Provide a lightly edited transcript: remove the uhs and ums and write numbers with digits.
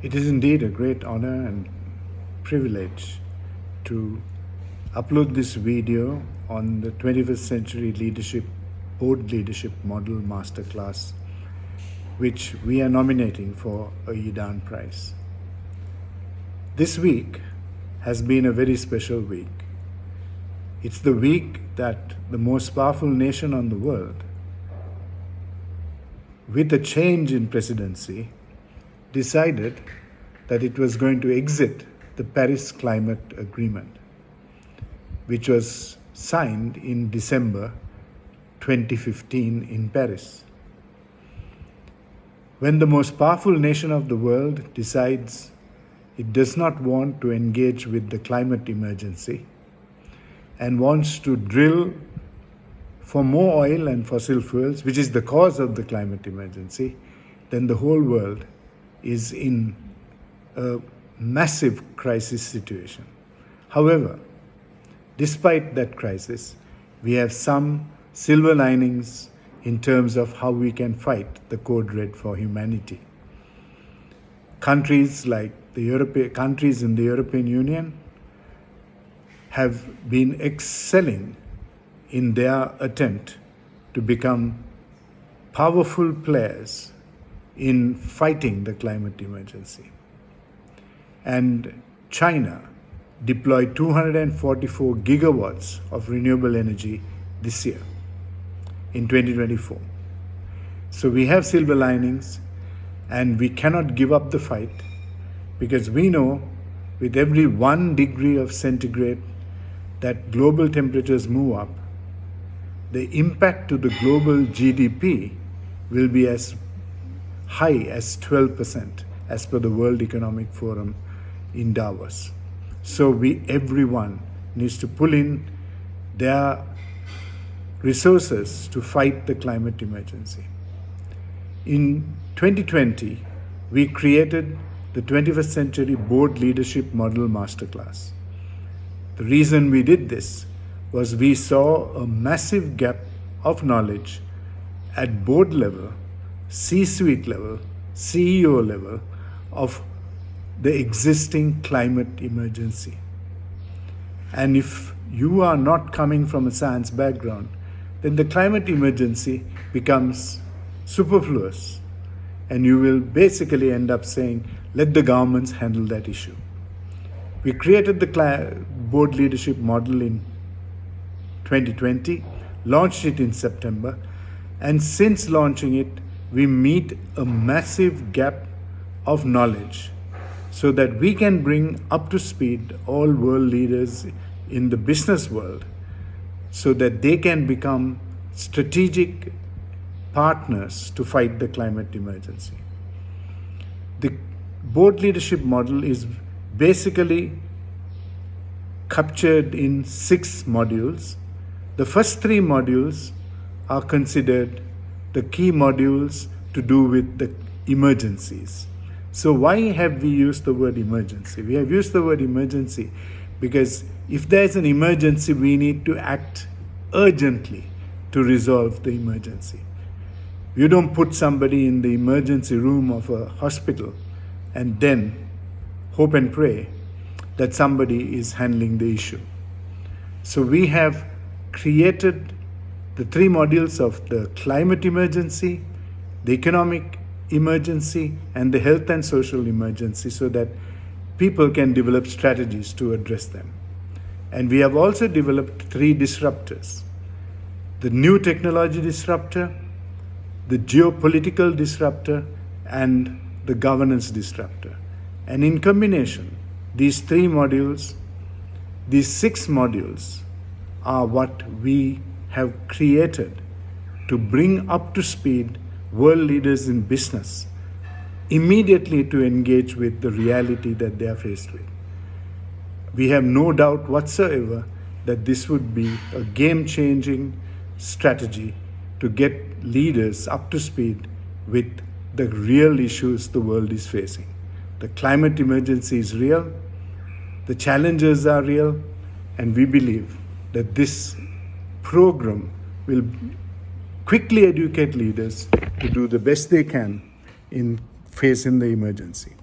It is indeed a great honor and privilege to upload this video on the 21st Century Leadership Board Leadership Model Masterclass, which we are nominating for a Yidan Prize. This week has been a very special week. It's the week that the most powerful nation on the world, with a change in presidency, decided that it was going to exit the Paris Climate Agreement, which was signed in December 2015 in Paris. When the most powerful nation of the world decides it does not want to engage with the climate emergency and wants to drill for more oil and fossil fuels, which is the cause of the climate emergency, then the whole world is in a massive crisis situation. However, despite that crisis, we have some silver linings in terms of how we can fight the code red for humanity. Countries like countries in the European Union have been excelling in their attempt to become powerful players in fighting the climate emergency. And China deployed 244 gigawatts of renewable energy this year, in 2024. So we have silver linings, and we cannot give up the fight, because we know with every 1 degree of centigrade that global temperatures move up, the impact to the global GDP will be as high as 12%, as per the World Economic Forum in Davos. So everyone needs to pull in their resources to fight the climate emergency. In 2020, we created the 21st Century Board Leadership Model Masterclass. The reason we did this was we saw a massive gap of knowledge at board level, C-suite level, CEO level of the existing climate emergency. And if you are not coming from a science background, then the climate emergency becomes superfluous, and you will basically end up saying, let the governments handle that issue. We created the board leadership model in 2020, launched it in September, and since launching it, we meet a massive gap of knowledge so that we can bring up to speed all world leaders in the business world so that they can become strategic partners to fight the climate emergency. The board leadership model is basically captured in 6 modules. The first 3 modules are considered the key modules to do with the emergencies. So why have we used the word emergency? We have used the word emergency because if there's an emergency, we need to act urgently to resolve the emergency. You don't put somebody in the emergency room of a hospital and then hope and pray that somebody is handling the issue. So we have created the 3 modules of the climate emergency, the economic emergency, and the health and social emergency so that people can develop strategies to address them. And we have also developed 3 disruptors: the new technology disruptor, the geopolitical disruptor, and the governance disruptor. And in combination, these 3 modules, these 6 modules are what we have created to bring up to speed world leaders in business immediately to engage with the reality that they are faced with. We have no doubt whatsoever that this would be a game-changing strategy to get leaders up to speed with the real issues the world is facing. The climate emergency is real, the challenges are real, and we believe that this program will quickly educate leaders to do the best they can in facing the emergency.